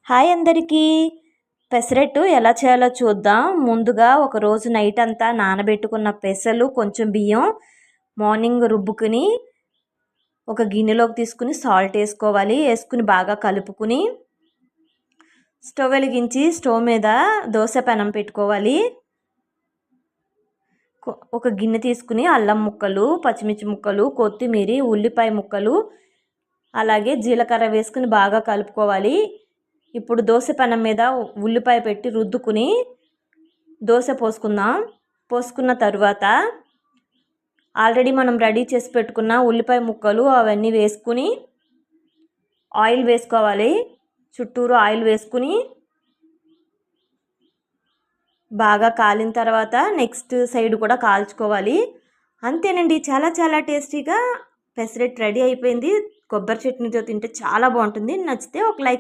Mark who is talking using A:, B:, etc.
A: Hi అందరికీ. పెసరట్టు ఎలా చేయాలో చూద్దాం. ముందుగా ఒక రోజు నైట్ అంతా నానబెట్టుకున్న పెసలు కొంచెం బియ్యం మార్నింగ్ రుబ్బుకుని ఒక గిన్నెలోకి తీసుకుని సాల్ట్ వేసుకోవాలి. వేసుకుని బాగా కలుపుకుని స్టవ్ వెలిగించి స్టవ్ మీద దోశ పెనం పెట్టుకోవాలి. ఒక గిన్నె తీసుకుని అల్లం ముక్కలు, పచ్చిమిర్చి ముక్కలు, కొత్తిమీర, ఉల్లిపాయ ముక్కలు అలాగే జీలకర్ర వేసుకుని బాగా కలుపుకోవాలి. ఇప్పుడు దోశ పెనం మీద ఉల్లిపాయ పెట్టి రుద్దుకుని దోశ పోసుకుందాం. పోసుకున్న తర్వాత ఆల్రెడీ మనం రెడీ చేసి పెట్టుకున్న ఉల్లిపాయ ముక్కలు అవన్నీ వేసుకుని ఆయిల్ వేసుకోవాలి. చుట్టూరు ఆయిల్ వేసుకుని బాగా కాలిన తర్వాత నెక్స్ట్ సైడ్ కూడా కాల్చుకోవాలి. అంతేనండి, చాలా చాలా టేస్టీగా పెసరట్టు రెడీ అయిపోయింది. కొబ్బరి చట్నీతో తింటే చాలా బాగుంటుంది. నచ్చితే ఒక లైక్